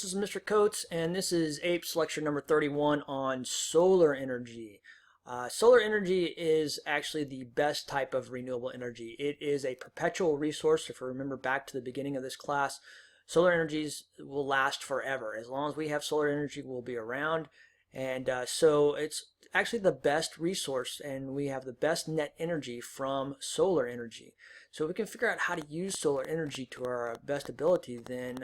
this is Mr. Coates, and this is APES lecture number 31 on solar energy. Solar energy is actually the best type of renewable energy. It is a perpetual resource. If you remember back to the beginning of this class, solar energies will last forever. As long as we have solar energy, we'll be around. And so it's actually the best resource, and we have the best net energy from solar energy. So if we can figure out how to use solar energy to our best ability, then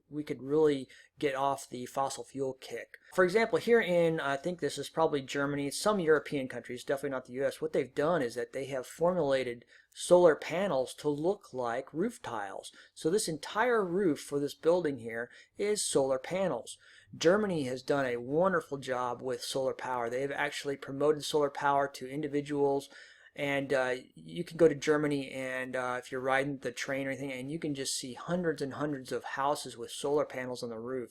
we could really get off the fossil fuel kick. For example, here in, I think this is probably Germany, some European countries, definitely not the US, what they've done is that they have formulated solar panels to look like roof tiles. So this entire roof for this building here is solar panels. Germany has done a wonderful job with solar power. They've actually promoted solar power to individuals, and you can go to Germany, and if you're riding the train or anything, and you can just see hundreds and hundreds of houses with solar panels on the roof,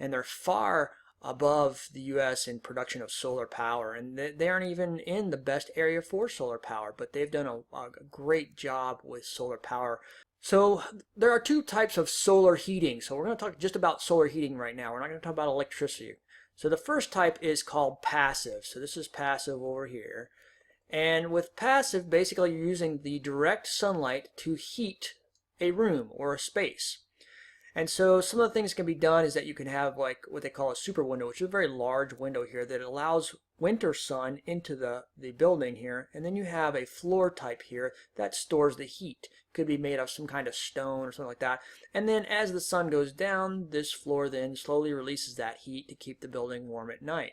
and they're far above the US in production of solar power, and they aren't even in the best area for solar power, but they've done a great job with solar power. So there are two types of solar heating. So we're going to talk just about solar heating right now. We're not going to talk about electricity. So the first type is called passive. So this is passive over here. And with passive, basically you're using the direct sunlight to heat a room or a space. And so some of the things that can be done is that you can have like what they call a super window, which is a very large window here that allows winter sun into the building here. And then you have a floor type here that stores the heat. Could be made of some kind of stone or something like that. And then as the sun goes down, this floor then slowly releases that heat to keep the building warm at night.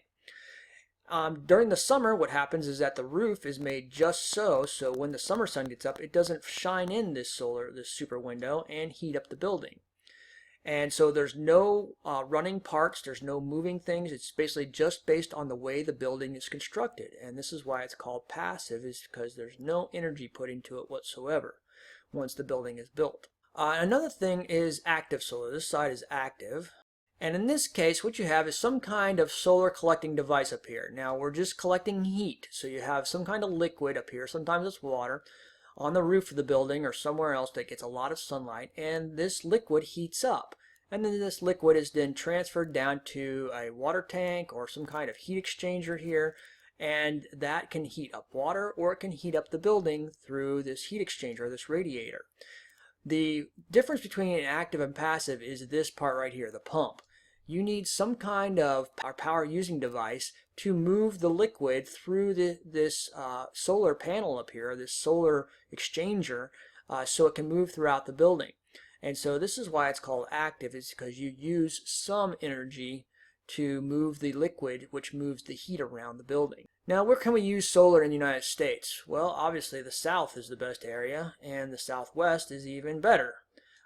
During the summer, what happens is that the roof is made just so when the summer sun gets up, it doesn't shine in this super window and heat up the building. And so there's no running parts, there's no moving things. It's basically just based on the way the building is constructed. And this is why it's called passive, is because there's no energy put into it whatsoever once the building is built. Another thing is active solar. This side is active. And in this case, what you have is some kind of solar collecting device up here. Now we're just collecting heat. So you have some kind of liquid up here. Sometimes it's water on the roof of the building or somewhere else that gets a lot of sunlight, and this liquid heats up, and then this liquid is then transferred down to a water tank or some kind of heat exchanger here, and that can heat up water or it can heat up the building through this heat exchanger, this radiator. The difference between active and passive is this part right here, the pump. You need some kind of power using device to move the liquid through this solar panel up here, this solar exchanger, so it can move throughout the building. And so this is why it's called active, is because you use some energy to move the liquid, which moves the heat around the building. Now, where can we use solar in the United States? Well, obviously the South is the best area, and the Southwest is even better.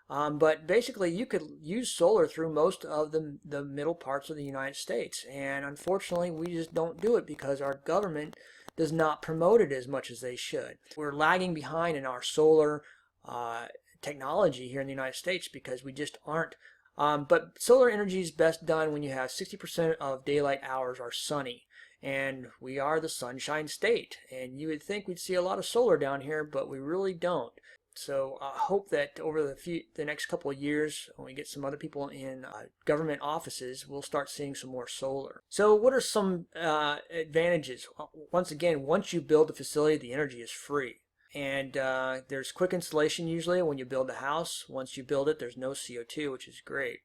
But basically you could use solar through most of the middle parts of the United States, and unfortunately we just don't do it because our government does not promote it as much as they should. We're lagging behind in our solar technology here in the United States because we just aren't. But solar energy is best done when you have 60% of daylight hours are sunny, and we are the sunshine state, and you would think we'd see a lot of solar down here, but we really don't. So I hope that over the next couple of years, when we get some other people in government offices, we'll start seeing some more solar. So what are some advantages? Once again, once you build a facility, the energy is free. And there's quick installation usually when you build a house. Once you build it, there's no CO2, which is great.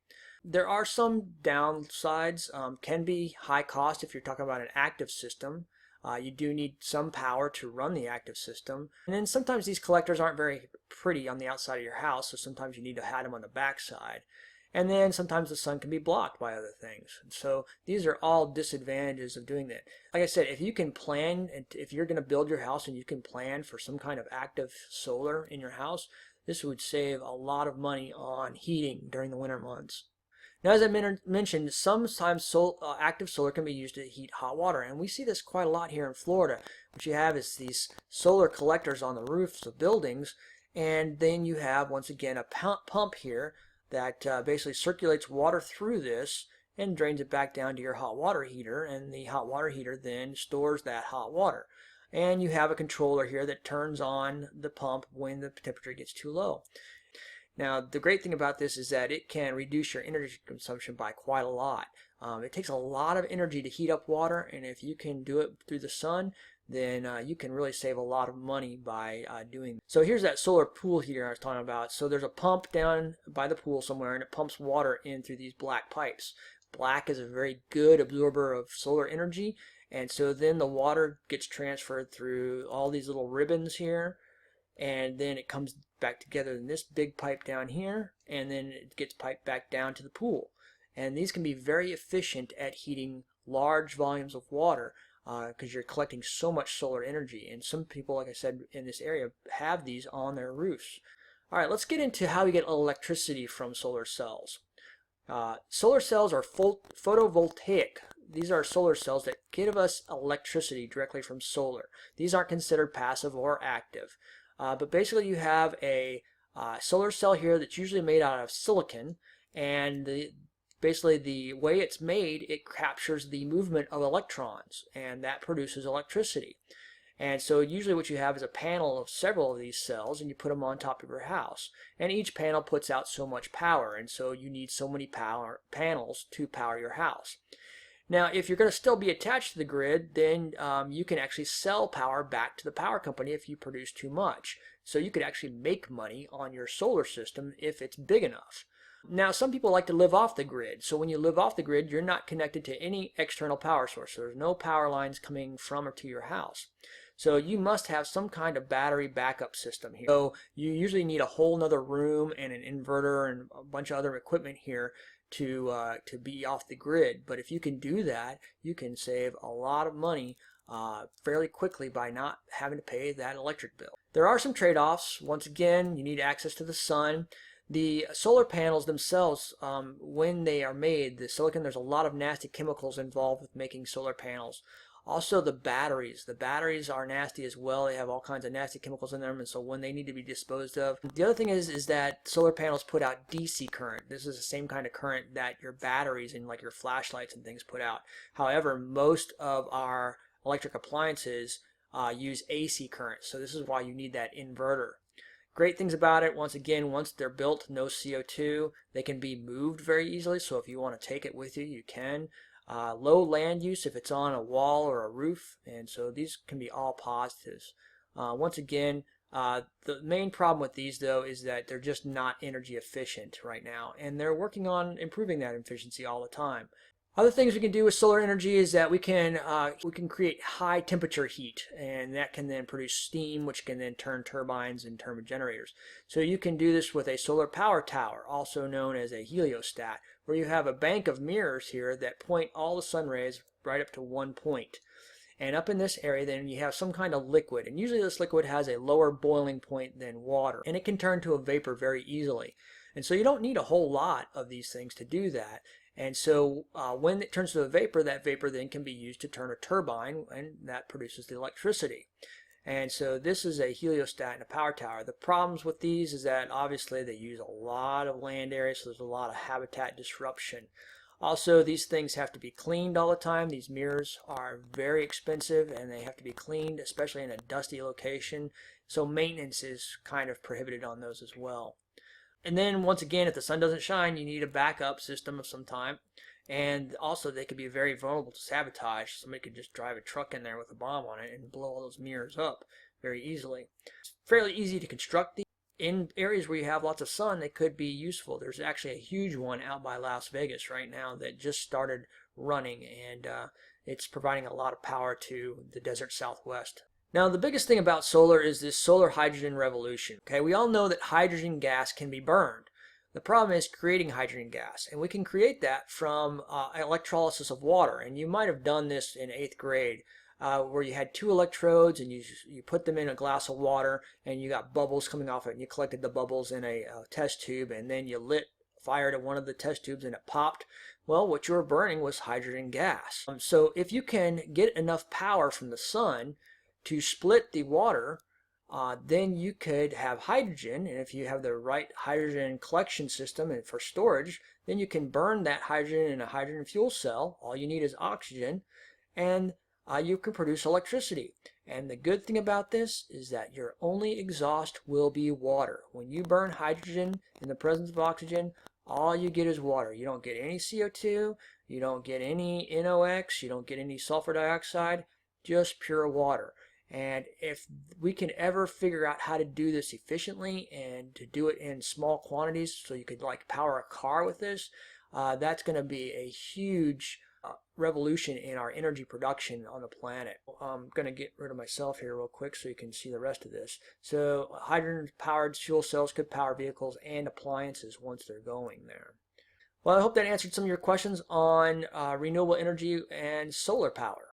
There are some downsides. Can be high cost if you're talking about an active system. You do need some power to run the active system. And then sometimes these collectors aren't very pretty on the outside of your house, so sometimes you need to have them on the back side. And then sometimes the sun can be blocked by other things. So these are all disadvantages of doing that. Like I said, if you can plan, and if you're going to build your house and you can plan for some kind of active solar in your house, this would save a lot of money on heating during the winter months. Now, as I mentioned, sometimes active solar can be used to heat hot water, and we see this quite a lot here in Florida. What you have is these solar collectors on the roofs of buildings, and then you have, once again, a pump here that basically circulates water through this and drains it back down to your hot water heater, and the hot water heater then stores that hot water. And you have a controller here that turns on the pump when the temperature gets too low. Now, the great thing about this is that it can reduce your energy consumption by quite a lot. It takes a lot of energy to heat up water, and if you can do it through the sun, then you can really save a lot of money by doing that. So here's that solar pool heater I was talking about. So there's a pump down by the pool somewhere, and it pumps water in through these black pipes. Black is a very good absorber of solar energy, and so then the water gets transferred through all these little ribbons here, and then it comes back together in this big pipe down here, and then it gets piped back down to the pool. And these can be very efficient at heating large volumes of water because you're collecting so much solar energy. And some people, like I said, in this area have these on their roofs. All right, let's get into how we get electricity from solar cells. Solar cells are photovoltaic. These are solar cells that give us electricity directly from solar. These aren't considered passive or active. But basically you have a solar cell here that's usually made out of silicon, and basically the way it's made, it captures the movement of electrons, and that produces electricity. And so usually what you have is a panel of several of these cells, and you put them on top of your house. And each panel puts out so much power, and so you need so many panels to power your house. Now, if you're going to still be attached to the grid, then you can actually sell power back to the power company if you produce too much. So you could actually make money on your solar system if it's big enough. Now, some people like to live off the grid. So when you live off the grid, you're not connected to any external power source. So there's no power lines coming from or to your house. So you must have some kind of battery backup system here. So you usually need a whole nother room and an inverter and a bunch of other equipment here to be off the grid. But if you can do that, you can save a lot of money fairly quickly by not having to pay that electric bill. There are some trade-offs. Once again, you need access to the sun. The solar panels themselves, when they are made, the silicon, there's a lot of nasty chemicals involved with making solar panels. Also the batteries. The batteries are nasty as well. They have all kinds of nasty chemicals in them, and so when they need to be disposed of. The other thing is that solar panels put out DC current. This is the same kind of current that your batteries and like your flashlights and things put out. However, most of our electric appliances use AC current, so this is why you need that inverter. Great things about it, once again, once they're built, no CO2. They can be moved very easily, so if you want to take it with you, you can. Low land use if it's on a wall or a roof, and so these can be all positives. Once again, the main problem with these though is that they're just not energy efficient right now, and they're working on improving that efficiency all the time. Other things we can do with solar energy is that we can create high temperature heat, and that can then produce steam, which can then turn turbines and turbine generators. So you can do this with a solar power tower, also known as a heliostat, where you have a bank of mirrors here that point all the sun rays right up to one point. And up in this area then you have some kind of liquid, and usually this liquid has a lower boiling point than water, and it can turn to a vapor very easily. And so you don't need a whole lot of these things to do that. And so when it turns to a vapor, that vapor then can be used to turn a turbine, and that produces the electricity. And so this is a heliostat and a power tower. The problems with these is that obviously they use a lot of land area, so there's a lot of habitat disruption. Also, these things have to be cleaned all the time. These mirrors are very expensive, and they have to be cleaned, especially in a dusty location. So maintenance is kind of prohibited on those as well. And then once again, if the sun doesn't shine, you need a backup system of some time. And also they could be very vulnerable to sabotage. Somebody could just drive a truck in there with a bomb on it and blow all those mirrors up very easily. It's fairly easy to construct these. In areas where you have lots of sun, they could be useful. There's actually a huge one out by Las Vegas right now that just started running, and it's providing a lot of power to the desert Southwest. Now, the biggest thing about solar is this solar hydrogen revolution. Okay, we all know that hydrogen gas can be burned. The problem is creating hydrogen gas, and we can create that from electrolysis of water. And you might have done this in 8th grade, where you had 2 electrodes and you put them in a glass of water, and you got bubbles coming off it, and you collected the bubbles in a test tube, and then you fired at one of the test tubes and it popped. Well, what you were burning was hydrogen gas. So if you can get enough power from the sun to split the water, then you could have hydrogen, and if you have the right hydrogen collection system and for storage, then you can burn that hydrogen in a hydrogen fuel cell. All you need is oxygen, and you can produce electricity. And the good thing about this is that your only exhaust will be water. When you burn hydrogen in the presence of oxygen, all you get is water. You don't get any CO2, you don't get any NOx, you don't get any sulfur dioxide, just pure water. And if we can ever figure out how to do this efficiently and to do it in small quantities so you could like power a car with this, that's going to be a huge revolution in our energy production on the planet. I'm going to get rid of myself here real quick so you can see the rest of this. So hydrogen-powered fuel cells could power vehicles and appliances once they're going there. Well, I hope that answered some of your questions on renewable energy and solar power.